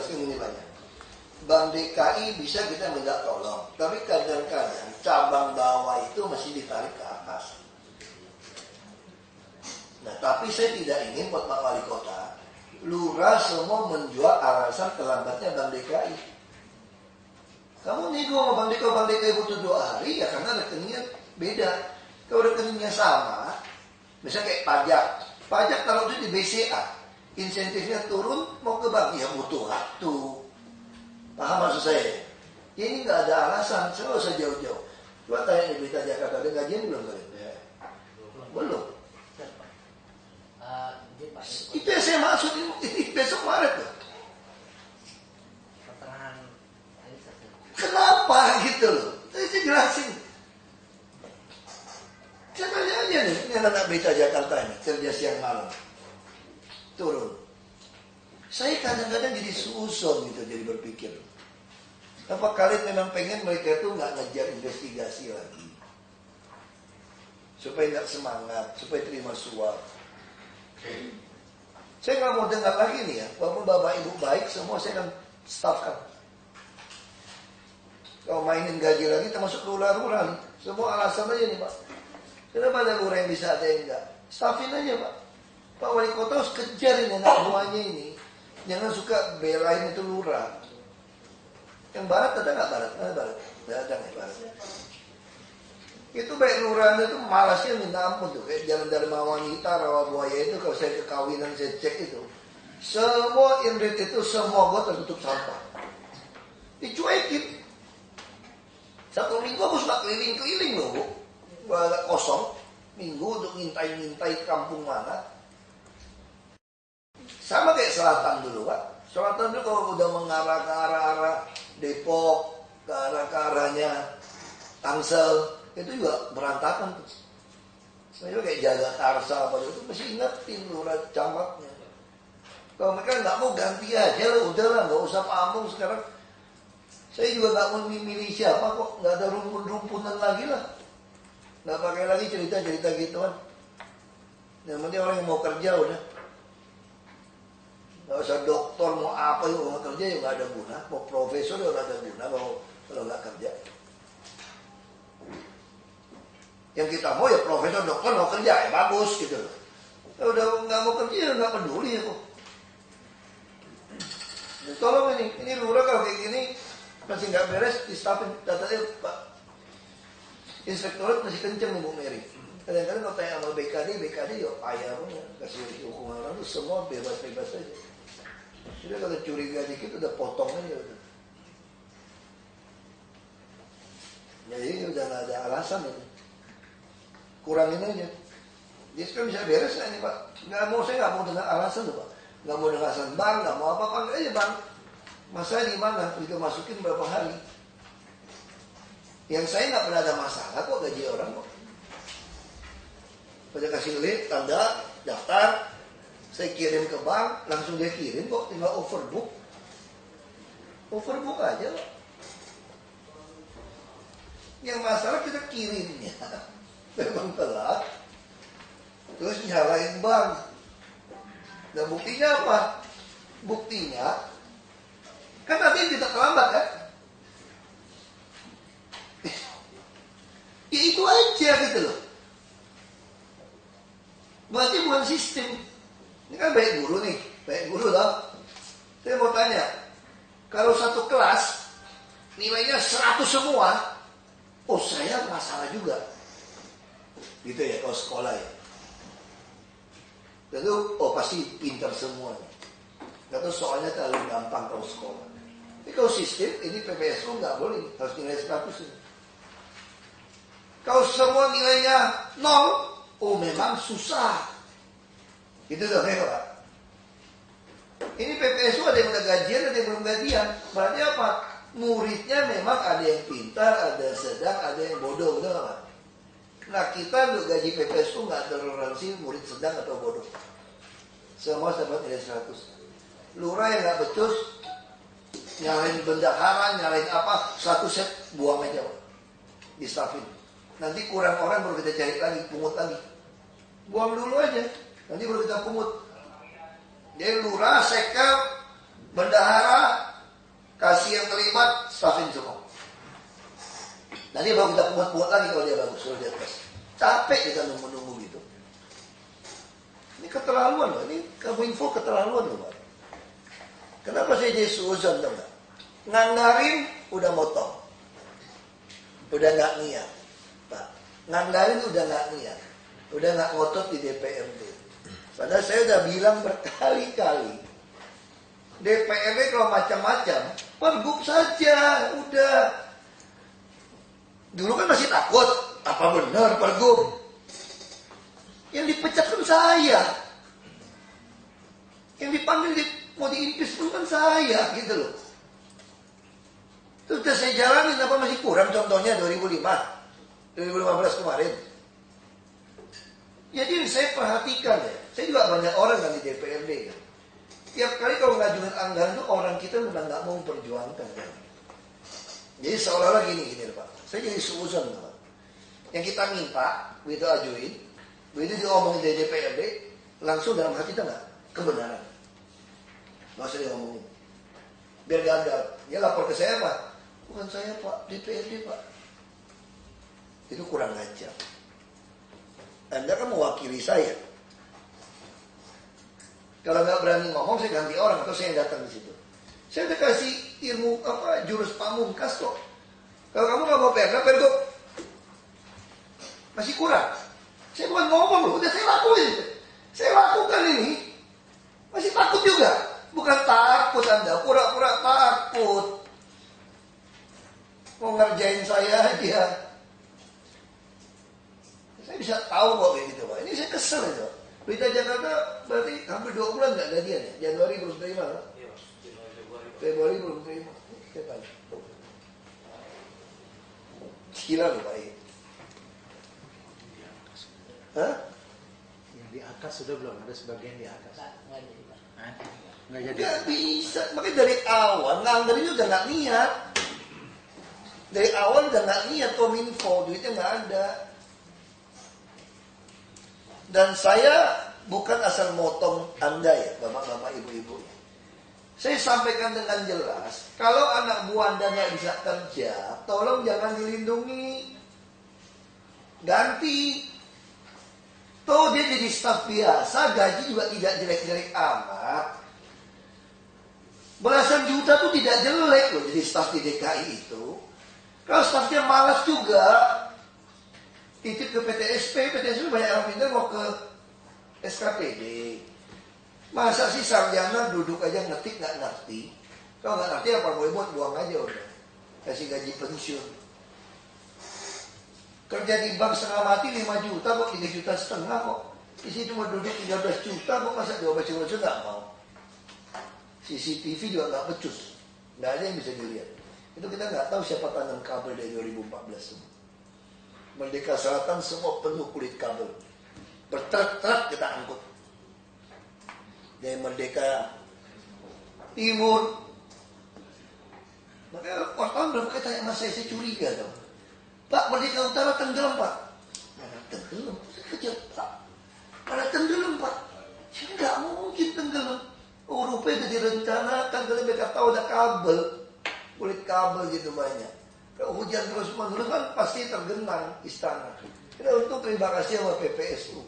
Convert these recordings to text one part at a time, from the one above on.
jelaskan ini banyak. Bank DKI bisa kita minta tolong, tapi kadang-kadang cabang bawah itu masih ditarik ke atas. Nah, tapi saya tidak ingin buat Pak Wali Kota, lurah semua menjual alasan terlambatnya Bank DKI. Kamu nego sama Bank DKI butuh 2 hari ya karena rekeningnya beda. Kalau rekeningnya sama, misalnya kayak pajak taruh itu di BCA, insentifnya turun mau ke bank ya butuh waktu. Paham maksud saya? Ya, ini nggak ada alasan, saya nggak usah jauh-jauh. Coba tanya di Berita Jakarta, ada gajian belum kalian? Ya. Belum. Itu yang saya maksud ini besok Maret loh. Kenapa gitu loh? Saya jelasin. Saya tanya aja nih, ini anak Berita Jakarta ini kerja siang malam turun. Saya kadang-kadang jadi susun gitu, jadi berpikir, apa kalian memang pengen mereka itu nggak ngejar investigasi lagi, supaya nggak semangat, supaya terima suap. Saya nggak mau dengar lagi nih ya, walaupun bapak ibu baik semua saya akan staffkan. Kalau mainin gaji lagi termasuk lurah-lurah nih, semua alasan aja nih Pak. Kenapa ada lurah yang bisa ada yang enggak? Staffin aja Pak. Pak Wali Kota harus kejar ini anak buahnya ini. Jangan suka belain itu lurah. Yang barat ada nggak barat? Ada barat? Nggak ada nggak barat? Itu baik lurahnya itu malasnya minta ampun tuh. Kayak jalan Dharma Wanita, Rawabuaya itu kalau saya kekawinan saya cek itu. Semua inrit itu semua got tertutup sampah. Dicuekin. Satu minggu aku suka keliling-keliling loh Bu. Agak kosong. Minggu untuk ngintai-ngintai kampung mana. Sama kayak selatan dulu Pak. Selatan dulu kalau udah mengarah ke arah-arah Depok, ke arahnya Tangsel, itu juga berantakan tuh. Saya kayak jaga Tarsa apa itu mesti ingetin lurah camatnya. Kalau mereka nggak mau ganti aja lah, udahlah nggak usah pamung sekarang. Saya juga nggak mau milih siapa kok, nggak ada rumpun-rumpunan lagi lah. Nggak pakai lagi cerita-cerita gituan. Yang penting orang yang mau kerja udah. Nggak usah dokter mau apa yang mau kerja ya nggak ada guna. Mau profesor ya nggak ada guna kalau nggak kerja. Yang kita mau ya profesor dokter mau kerja ya bagus gitu loh. Kalau udah nggak mau kerja ya nggak peduli ya kok. Tolong ini lurah kalau kayak gini masih nggak beres di staffin datanya Pak Inspektorat masih kenceng nih Bu Mary. Kadang-kadang kalau tanya sama BKD ya payah punya kasih hukuman orang tuh semua bebas-bebas aja. Jadi kalau curiga dikit udah potong aja udah. Jadi udah nggak ada alasan ini. Kurangin aja. Dia sekarang bisa beres nggak nih Pak? Saya nggak mau dengar alasan tuh Pak. Nggak mau dengar alasan bang, nggak mau apa panggil aja bang. Masalah di mana? Kita masukin berapa hari? Yang saya nggak pernah ada masalah kok gaji orang kok. Pada kasih link, tanda, daftar, saya kirim ke bank, langsung dia kirim kok, tinggal overbook. Overbook aja kok. Yang masalah kita kirimnya, memang telat, terus nyalain bank. Nah buktinya apa? Buktinya, kan nanti kita terlambat kan? Ya itu aja gitu loh. Berarti bukan sistem. Ini kan baik guru nih, baik guru loh. Saya mau tanya, kalau satu kelas nilainya 100 semua, oh saya masalah juga. Gitu ya kalau sekolah ya. Tentu, oh pasti pintar semua. Tentu soalnya terlalu gampang kalau sekolah. Tapi kalau sistem, ini PPSU nggak boleh, harus nilai 100 ini. Kalau semua nilainya 0, oh memang susah. Itu dong ya Pak. Ini PPSU ada yang udah gajian, ada yang belum gajian. Berarti apa? Muridnya memang ada yang pintar, ada yang sedang, ada yang bodoh, betul nggak Pak? Nah kita untuk gaji PPSU nggak toleransi murid sedang atau bodoh. Semua dapat nilai 100. Lurah yang nggak becus, nyalain bendahara, nyalain apa, 1 set buang aja Pak. Di staffin. Nanti kurang orang baru kita cari lagi, pungut lagi. Buang dulu aja, nanti baru kita pungut. Jadi lurah, sekap, bendahara, Nanti baru kita pungut-pungut lagi kalau dia bagus, kalau dia tes. Capek kita nunggu-nunggu gitu. Ini keterlaluan loh, ini Kominfo keterlaluan loh Pak. Kenapa saya jadi suuzon tau gak? Nganggarin udah motong. Udah gak niat Pak. Nganggarin udah gak niat. Udah gak ngotot di DPRD. Padahal saya udah bilang berkali-kali. DPRD kalau macam-macam, pergub saja, udah. Dulu kan masih takut, apa benar pergub? Yang dipecat kan saya. Yang dipanggil mau diimpeach kan saya, gitu loh. Itu udah saya jalanin, apa masih kurang contohnya 2015 kemarin. Jadi saya perhatikan ya, saya juga banyak orang kan di DPRD kan. Tiap kali kalau ngajuin anggaran itu orang kita memang nggak mau perjuangkan kan. Jadi seolah-olah gini Pak, saya jadi suuzon Pak. Yang kita minta, begitu ajuin, begitu diomongin di DPRD, langsung dalam hati kita nggak kebenaran. Nggak usah diomongin. Biar gagal. Dia lapor ke saya Pak. Bukan saya Pak, DPRD Pak. Itu kurang ajar. Anda kan mewakili saya. Kalau nggak berani ngomong, saya ganti orang atau saya yang datang di situ. Saya udah kasih ilmu jurus pamungkas kok. Kalau kamu nggak mau pergub masih kurang. Saya bukan ngomong loh, udah saya lakuin. Saya lakukan ini. Masih takut juga. Bukan takut Anda, pura-pura takut. Mau ngerjain saya aja. Saya bisa tahu kok kayak gitu Pak. Ini saya kesel ya. Berita Jakarta berarti hampir 2 bulan nggak gajian ya. Januari belum terima kan? Februari belum terima. Gila loh Pak. Hah? Yang di atas sudah belum? Ada sebagian di atas. Nggak jadi. Nggak bisa. Makanya dari awal nganggarin udah nggak niat. Dari awal udah nggak niat Kominfo, duitnya nggak ada. Dan saya bukan asal motong Anda ya, bapak-bapak, ibu-ibu. Saya sampaikan dengan jelas, kalau anak buah Anda nggak bisa kerja, tolong jangan dilindungi. Ganti. Toh dia jadi staf biasa, gaji juga tidak jelek-jelek amat. Belasan juta tuh tidak jelek loh jadi staf di DKI itu. Kalau stafnya malas juga, titip ke PTSP banyak orang pintar mau ke SKPD. Masa sih sarjana duduk aja ngetik nggak ngerti? Kalau nggak ngerti apa boleh buat buang aja udah. Kasih gaji pensiun. Kerja di bank setengah mati 5 juta kok 3,5 juta kok. Di situ mau duduk 13 juta kok masa 12 juta nggak mau. CCTV juga nggak becus, nggak ada yang bisa dilihat. Itu kita nggak tahu siapa tanam kabel dari 2014 semua. Merdeka Selatan semua penuh kulit kabel. Bertruk-truk kita angkut. Dari Merdeka Timur. Makanya wartawan berapa kali tanya sama saya curiga dong. Pak, Merdeka Utara tenggelam Pak. Mana tenggelam? Kerja Pak. Mana tenggelam Pak? Ya nggak mungkin tenggelam. Rupanya udah direncanakan. Kalau mereka tahu ada kabel. Kulit kabel gitu banyak. Kalau hujan terus menerus kan pasti tergenang istana. Kita untuk terima kasih sama PPSU.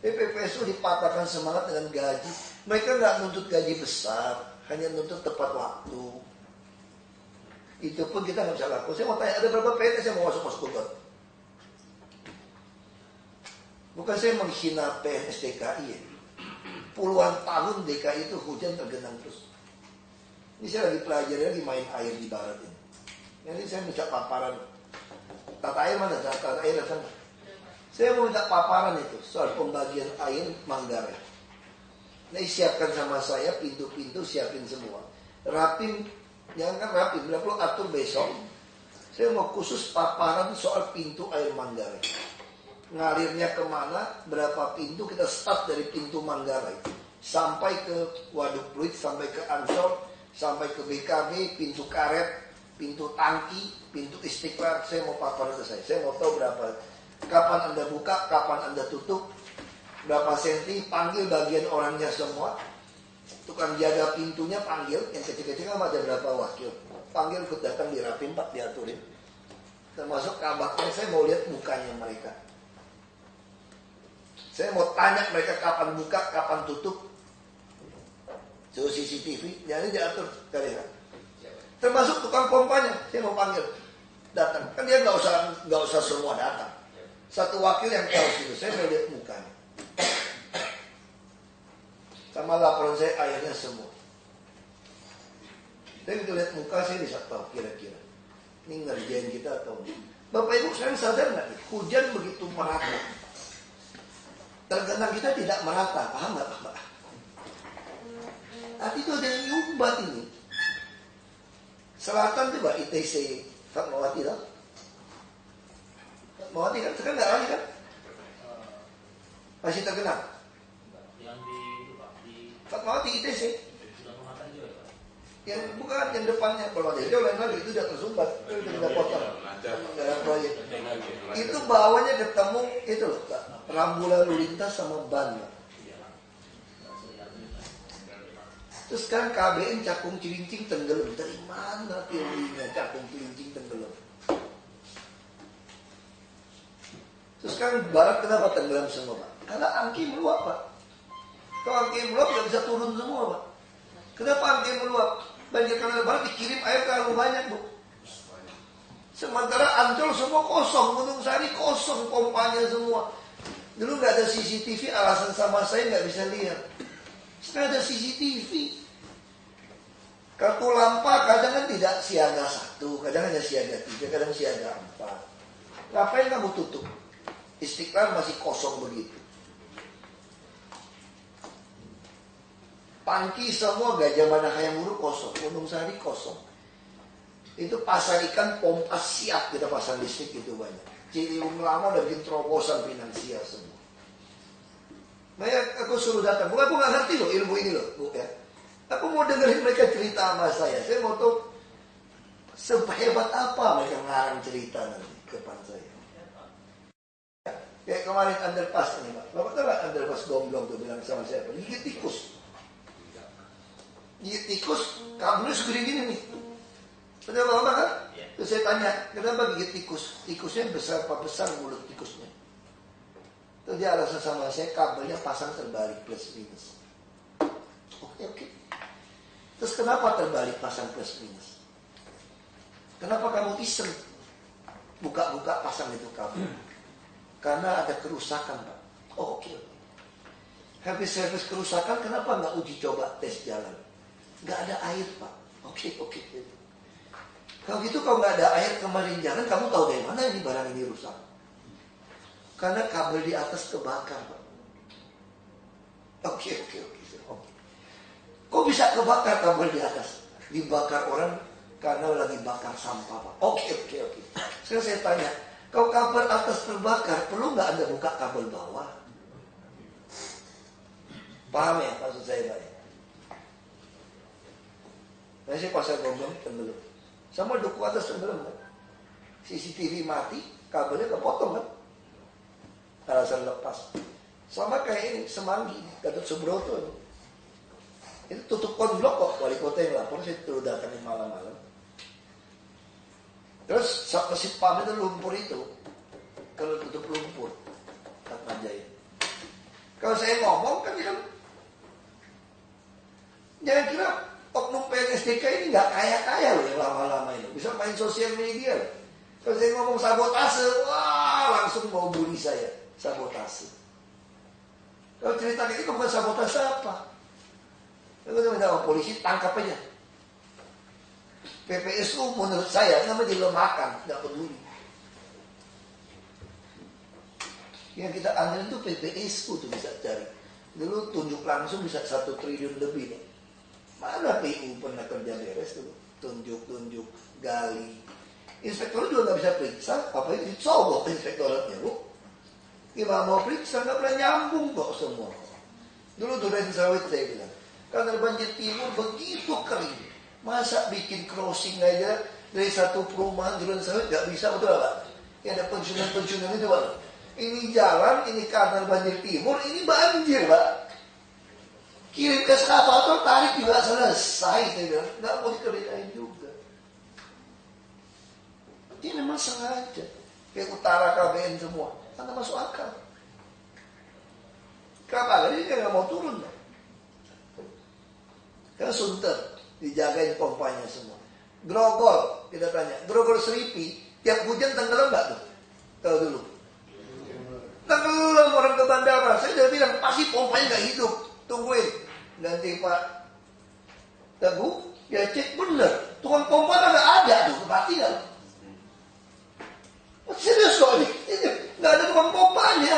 PPSU dipatahkan semangat dengan gaji. Mereka nggak nuntut gaji besar, hanya nuntut tepat waktu. Itu pun kita nggak bisa lakukan. Saya mau tanya, ada berapa PNS yang mau masuk Kulon? Bukan saya menghina PNS DKI ya. Puluhan tahun DKI itu hujan tergenang terus. Ini saya lagi pelajari lagi main air di barat ini. Nanti saya minta paparan. Tata air mana? Tata air sana. Saya mau minta paparan itu soal pembagian air Manggarai. Nah, siapkan sama saya pintu-pintu, siapin semua. Rapim, jangan kan rapim, bila perlu atur besok. Saya mau khusus paparan soal pintu air Manggarai. Ngalirnya kemana, berapa pintu, kita start dari pintu Manggarai. Sampai ke Waduk Pluit, sampai ke Ansor, sampai ke BKB, pintu karet, pintu tangki, pintu Istiqlal. Saya mau paparan ke saya. Saya mau tahu berapa. Kapan Anda buka, kapan Anda tutup, berapa senti, panggil bagian orangnya semua. Tukang jaga pintunya panggil, yang kecil-kecil kan ada berapa wakil. Panggil ikut datang di Rapim Pak, diaturin. Termasuk kabaknya, saya mau lihat mukanya mereka. Saya mau tanya mereka kapan buka, kapan tutup. So CCTV, jadi diatur kalian. Termasuk tukang pompanya, saya mau panggil datang. Kan dia nggak usah semua datang. Satu wakil yang tahu situ, saya mau lihat mukanya. Sama laporan saya airnya semua. Saya begitu lihat muka saya bisa tahu kira-kira ini ngerjain kita atau enggak. Bapak Ibu sekarang sadar nggak? Hujan begitu merata. Tergenang kita tidak merata, paham nggak Pak? Tapi itu ada yang nyumbat ini. Selatan tuh Pak, ITC Fatmawati lah. Fatmawati kan sekarang nggak lagi kan? Masih tergenang. Yang di Fatmawati ITC. sudah mengatakan juga ya Pak. Yang bukan yang depannya kalau ada jauh lain lagi itu udah tersumbat, itu udah potong dalam proyek. Itu bawahnya ketemu itu loh, Pak, rambu lalu lintas sama ban. Pak. Terus sekarang KBN Cakung Cilincing tenggelam. Dari mana teorinya Cakung Cilincing tenggelam? Terus sekarang barat kenapa tenggelam semua Pak? Karena angki meluap Pak. Kalau angki meluap nggak bisa turun semua Pak. Kenapa angki meluap? Banjir kanal barat dikirim air terlalu banyak Bu. Sementara Ancol semua kosong, Gunung Sari kosong pompanya semua. Dulu nggak ada CCTV, alasan sama saya nggak bisa lihat. Sekarang ada CCTV. Kartu lampa kadang kan tidak siaga 1, kadang hanya siaga 3, kadang siaga 4. Ngapain kamu tutup? Istiqlal masih kosong begitu. Pangki semua Gajah Mada Hayam Wuruk kosong, Gunung Sari kosong. Itu pasar ikan pompa siap kita pasang listrik itu banyak. Ciliwung lama udah bikin terobosan finansial semua. Nah ya, aku suruh datang. Bukan aku nggak ngerti loh ilmu ini loh, Bu ya. Aku mau dengerin mereka cerita sama saya. Saya mau tahu sehebat apa mereka ngarang cerita nanti ke depan saya. Kayak kemarin underpass ini Pak. Bapak tahu nggak underpass Gomblong tuh bilang sama saya, gigit tikus. Gigit tikus, kabelnya segede gini nih. Betul Bapak kan? Terus saya tanya, kenapa gigit tikus? Tikusnya besar apa besar mulut tikusnya? Terus dia alasan sama saya, kabelnya pasang terbalik plus minus. Oke. Terus kenapa terbalik pasang plus minus? Kenapa kamu iseng buka-buka pasang itu kabel? Karena ada kerusakan Pak. Oke. Habis servis kerusakan, kenapa nggak uji coba tes jalan? Nggak ada air Pak. Oke. Kalau gitu kalau nggak ada air kemarin jalan, kamu tahu dari mana ini barang ini rusak? Karena kabel di atas kebakar Pak. Oke. Kok bisa kebakar kabel di atas? Dibakar orang karena lagi bakar sampah Pak. Oke. Sekarang saya tanya, kalau kabel atas terbakar, perlu nggak Anda buka kabel bawah? Paham ya maksud saya Pak? Nah saya pasar Gomblong tenggelam. Sama duku atas tenggelam kan? CCTV mati, kabelnya kepotong kan? Alasan lepas. Sama kayak ini, Semanggi, Gatot Subroto ini. Itu tutup konblok kok, wali kota yang lapor, saya tuh datangin malam-malam. Terus mesin pam itu lumpur itu, kalau tutup lumpur, Atmajaya. Kalau saya ngomong kan jangan kira oknum PNSDK ini nggak kaya-kaya loh yang lama-lama ini, bisa main sosial media loh. Kalau saya ngomong sabotase, wah langsung mau bully saya, sabotase. Kalau cerita itu bukan sabotase apa? Kalau minta sama polisi tangkap aja. PPSU menurut saya namanya dilemahkan, tidak peduli. Yang kita ambil itu PPSU tuh bisa cari. Dulu tunjuk langsung bisa 1 triliun lebih nih. Mana PU pernah kerja beres tuh? Tunjuk, gali. Inspektor juga nggak bisa periksa, apalagi dicobok inspektoratnya Bu. Gimana mau periksa, nggak pernah nyambung kok semua. Dulu Duren Sawit saya bilang, karena banjir timur begitu kering. Masa bikin crossing aja dari satu perumahan Duren Sawit nggak bisa, betul Pak? Ya ada pensiunan itu Pak. Ini jalan, ini kanal banjir timur, ini banjir Pak. Kirim ke eskavator, tarik juga selesai. Saya bilang, nggak mau dikerjain juga. Ini memang sengaja. Kayak utara KBN semua. Karena masuk akal. Kenapa? Jadi dia nggak mau turun. Karena Sunter. Dijagain pompanya semua. Grogol. Kita tanya. Grogol Seripi. Tiap hujan tenggelam nggak tuh? Tahu dulu. Tenggelam orang ke bandara. Saya udah bilang pasti pompanya nggak hidup. Tungguin. Nanti Pak Teguh. Ya cek bener. Tukang pompa nggak ada tuh. Pasti nggak? Serius kok ini nggak ada tukang pompanya.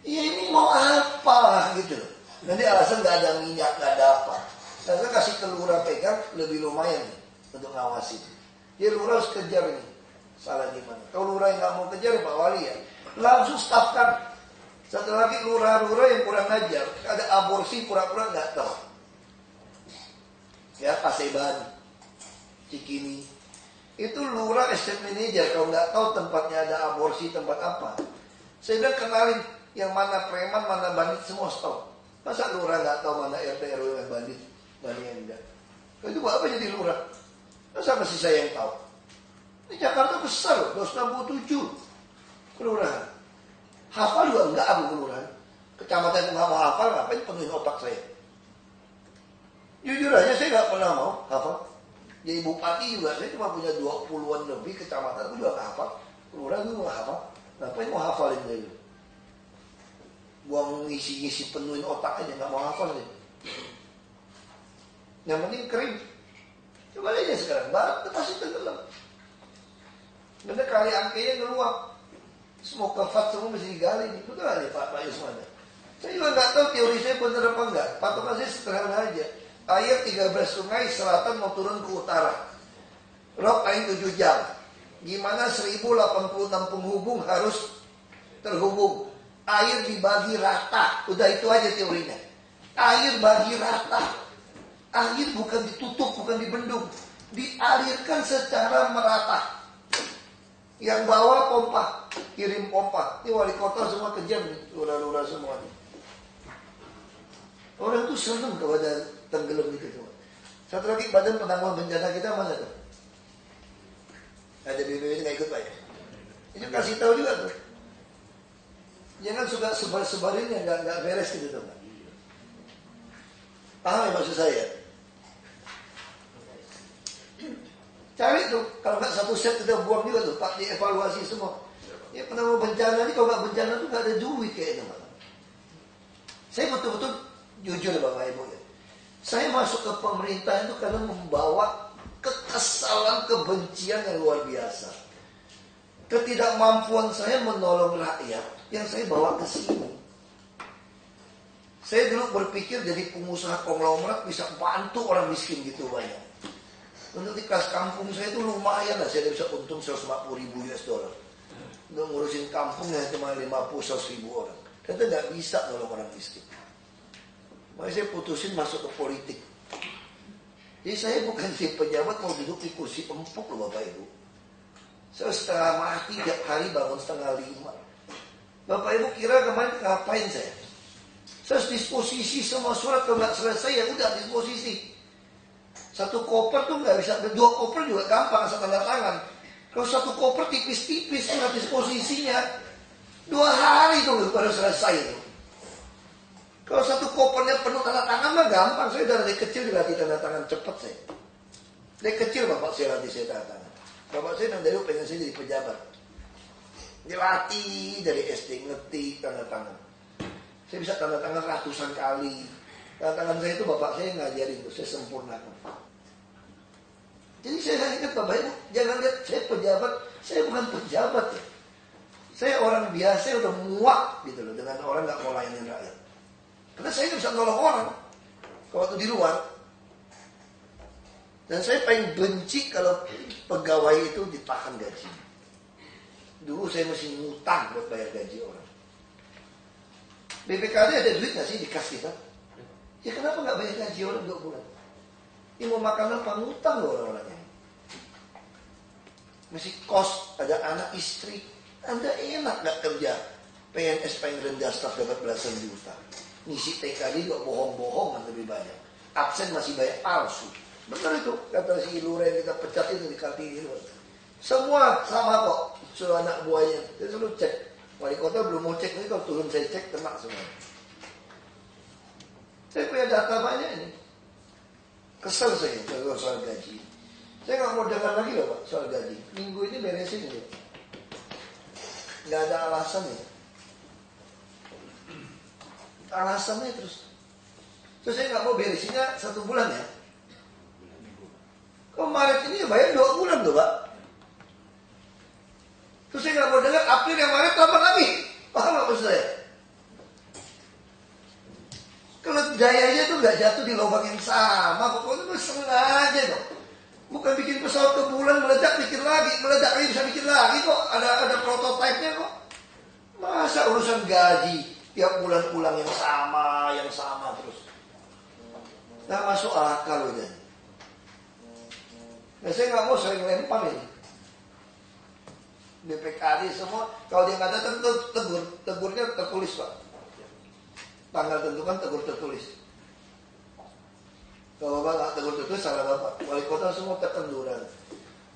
Ya ini mau apa gitu. Nanti alasan nggak ada minyak, nggak ada apa. Saya kasih ke lurah pegang lebih lumayan nih, untuk ngawasin. Dia lurah harus kejar ini. Salah gimana? Kalau lurah yang nggak mau kejar Pak Wali ya langsung stafkan. Satu lagi lurah-lurah yang kurang ajar, ada aborsi pura-pura nggak tahu. Ya Paseban, Cikini. Itu lurah estate manager, kalau nggak tahu tempatnya ada aborsi, tempat apa. Saya bilang kenalin yang mana preman, mana bandit, semua stop. Masa lurah nggak tahu mana RT RW yang bandit, mana yang enggak. Itu buat apa jadi lurah? Masa masih saya yang tahu? Ini Jakarta besar loh, 267 kelurahan. Hafal juga enggak aku kelurahan. Kecamatan yang nggak mau hafal, ngapain penuhin otak saya? Jujur aja saya nggak pernah mau hafal. Jadi bupati juga, saya cuma punya 20-an lebih kecamatan, aku juga gak hafal. Kelurahan gue gak hafal. Ngapain mau hafalin dia? Buang ngisi-ngisi penuhin otak aja, gak mau hafal deh. Yang penting kering. Coba aja sekarang, barat itu pasti tenggelam. Bener kali angkanya ngeluap. Semua kefat semua mesti digali nih. Betul gak nih Pak Yusmada? Saya juga gak tahu teori saya bener apa enggak. Patokan saya sederhana aja. Air 13 sungai selatan mau turun ke utara. Rop paling 7 jam. Gimana 1086 penghubung harus terhubung. Air dibagi rata. Udah itu aja teorinya. Air bagi rata. Air bukan ditutup, bukan dibendung. Dialirkan secara merata. Yang bawa pompa. Kirim pompa. Ini wali kota semua kejam nih. Lurah-lurah semua nih. Orang tuh seneng kepada tenggelam gitu semua. Satu lagi badan penanggulangan bencana kita mana tuh? Ada BPBD nggak ikut Pak ya? Itu kasih tahu juga tuh. Jangan suka sebar-sebarin yang nggak beres gitu tuh. Paham ya maksud saya? Cari tuh, kalau nggak satu set kita buang juga tuh, Pak dievaluasi semua. Ya penanggulangan bencana ini kalau nggak bencana tuh nggak ada duit kayaknya Pak. Saya betul-betul jujur Bapak Ibu ya. Saya masuk ke pemerintah itu karena membawa kekesalan, kebencian yang luar biasa. Ketidakmampuan saya menolong rakyat yang saya bawa ke sini. Saya dulu berpikir jadi pengusaha konglomerat bisa bantu orang miskin gitu banyak. Untuk di kelas kampung saya itu lumayan lah, saya bisa untung 140.000 US dollar. Untuk ngurusin kampung yang cuma 50-100.000 orang. Kita nggak bisa nolong orang miskin. Makanya saya putusin masuk ke politik. Jadi saya bukan si pejabat mau duduk di kursi empuk loh Bapak Ibu. Saya setengah mati tiap hari bangun 4:30. Bapak Ibu kira kemarin ngapain saya? Saya disposisi semua surat kalau nggak selesai ya udah disposisi. Satu koper tuh nggak bisa, 2 koper juga gampang asal tanda tangan. Kalau satu koper tipis-tipis surat disposisinya 2 hari tuh baru selesai itu. Kalau satu kopernya penuh tanda tangan mah gampang. Saya dari kecil dilatih tanda tangan cepat saya. Dari kecil bapak saya latih saya tanda tangan. Bapak saya dari dulu pengen saya jadi pejabat. Dilatih dari SD ngetik tanda tangan. Saya bisa tanda tangan ratusan kali. Tanda tangan saya itu bapak saya ngajarin itu, saya sempurnakan. Jadi saya ingat Bapak Ibu, jangan lihat saya pejabat, saya bukan pejabat ya. Saya orang biasa udah muak gitu loh dengan orang nggak mau layanin rakyat. Karena saya nggak bisa nolong orang kalau waktu di luar. Dan saya paling benci kalau pegawai itu ditahan gaji. Dulu saya mesti ngutang buat bayar gaji orang. BPKD ada duit nggak sih dikas kita? Ya kenapa nggak bayar gaji orang 2 bulan? Ini mau makan apa? Ngutang loh orang-orangnya. Masih kos, ada anak istri. Anda enak nggak kerja? PNS paling rendah staf dapat belasan juta. Ngisi TKD juga bohong-bohongan lebih banyak. Absen masih banyak palsu. Benar itu, kata si Luren kita pecat itu di Kartini itu. Semua sama kok, suruh anak buahnya. Dia selalu cek. Wali kota belum mau cek, ini kalau turun saya cek, kena semua. Saya punya data banyak ini. Kesel saya kalau soal gaji. Saya nggak mau dengar lagi loh Pak soal gaji. Minggu ini beresin gitu. Nggak ada alasannya. Alasannya terus saya nggak mau beresinnya 1 bulan ya. Kalau Maret ini ya bayar 2 bulan tuh Pak. Terus saya nggak mau dengar April yang Maret tambah lagi. Paham nggak maksud saya? Kalau dayanya tuh nggak jatuh di lubang yang sama, pokoknya itu sengaja dong. Bukan bikin pesawat ke bulan meledak bikin lagi, meledak lagi bisa bikin lagi kok. Ada prototipenya kok. Masa urusan gaji tiap bulan ulang yang sama terus. Nggak masuk akal udah. Nah, saya nggak mau sering lempar ini. BPKD semua, kalau dia nggak datang tegurnya tertulis Pak. Tanggal tentukan tegur tertulis. Kalau Bapak nggak tegur tertulis salah Bapak. Wali kota semua ketenduran.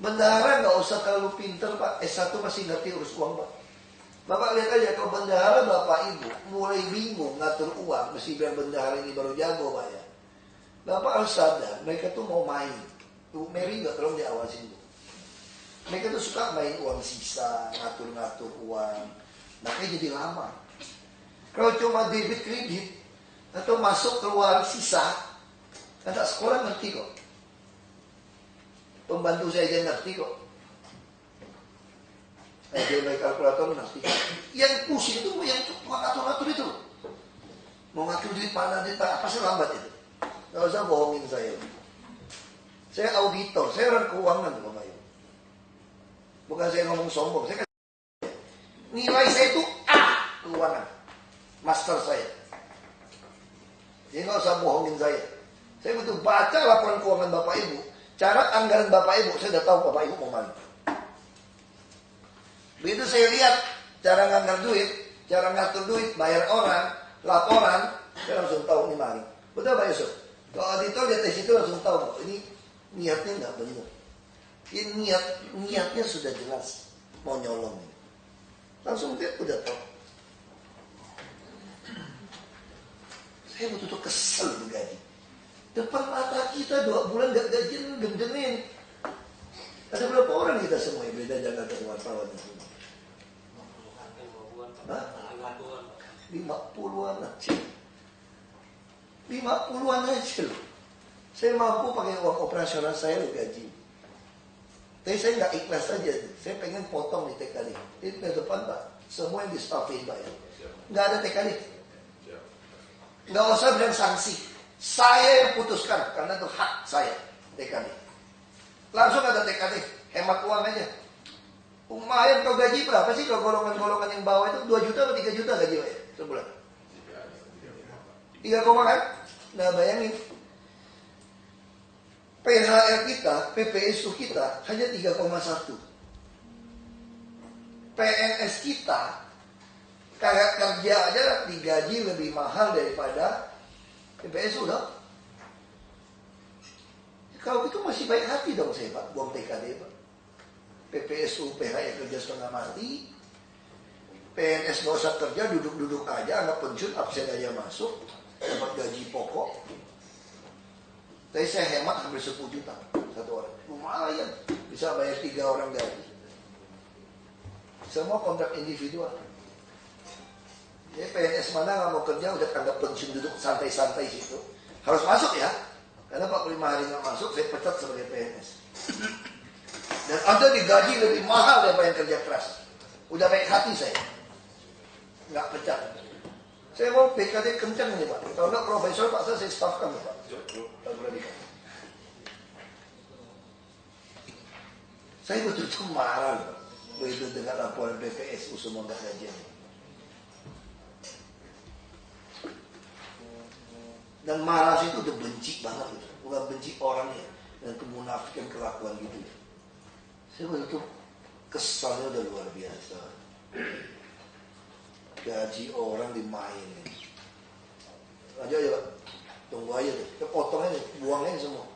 Bendahara nggak usah terlalu pinter Pak. S1 masih ngerti urus uang Pak. Bapak lihat aja kalau bendahara Bapak Ibu mulai bingung ngatur uang, mesti bilang bendahara ini baru jago Pak ya. Bapak harus sadar mereka tuh mau main. Tuh Mary nggak tolong diawasin tuh. Mereka tuh suka main uang sisa, ngatur-ngatur uang. Makanya jadi lama. Kalau cuma debit kredit atau masuk keluar sisa, anak sekolah ngerti kok. Pembantu saya aja ngerti kok. Dia main kalkulator ngerti. Yang pusing itu yang mau ngatur-ngatur itu. Mau ngatur duit mana, apa sih lambat itu. Gak usah bohongin saya. Saya auditor, saya orang keuangan Bapak Ibu. Bukan saya ngomong sombong, saya kan nilai saya itu A keuangan. Master saya. Jadi nggak usah bohongin saya. Saya betul baca laporan keuangan Bapak Ibu. Cara anggaran Bapak Ibu, saya udah tahu Bapak Ibu mau mana. Begitu saya lihat cara ngatur duit, cara ngatur duit, bayar orang, laporan, saya langsung tahu ini mana. Betul Pak Yusuf? Kalau auditor lihat dari situ langsung tahu, ini niatnya nggak benar. Ini niatnya sudah jelas mau nyolong. Langsung dia udah tahu. Saya betul-betul kesel gaji. Depan mata kita 2 bulan gak gajian gendengin. Ada berapa orang kita semua yang beda jaga ke wartawan itu? 50-an aja. 50-an aja loh. Saya mampu pakai uang operasional saya loh gaji. Tapi saya nggak ikhlas saja. Saya pengen potong di TKD. Itu ke depan Pak. Semua yang di staffin Pak ya. Nggak ada TKD. Nggak usah bilang sanksi. Saya yang putuskan karena itu hak saya TKD. Langsung ada TKD, hemat uang aja. Lumayan kau gaji berapa sih kalau golongan-golongan yang bawah itu 2 juta atau 3 juta gaji Pak ya sebulan? 3, kan? Nah bayangin. PHR kita, PPSU kita hanya 3,1. PNS kita kayak kerja aja digaji lebih mahal daripada PPSU dong. Kalau itu masih baik hati dong saya Pak, buang TKD Pak. PPSU, PHR kerja setengah mati. PNS gak usah kerja, duduk-duduk aja, anggap pensiun, absen aja masuk, dapat gaji pokok. Tapi saya hemat hampir 10 juta satu orang. Lumayan, bisa bayar 3 orang gaji. Semua kontrak individual. Jadi PNS mana nggak mau kerja udah anggap pensiun duduk santai-santai situ. Harus masuk ya. Karena 45 hari nggak masuk, saya pecat sebagai PNS. Dan ada digaji lebih mahal daripada yang kerja keras. Udah baik hati saya. Nggak pecat. Saya mau PKD kencang nih Pak. Kalau nggak profesor Pak, saya staffkan Pak. Saya betul-betul marah loh. Begitu dengan laporan BPSU semua nggak gajian. Dan marah itu udah benci banget gitu. Bukan benci orangnya dan kemunafikan kelakuan gitu. Saya betul-betul kesalnya udah luar biasa. Gaji orang dimainin. Aja ya Pak, tunggu aja deh. Kita potong aja, buang aja semua.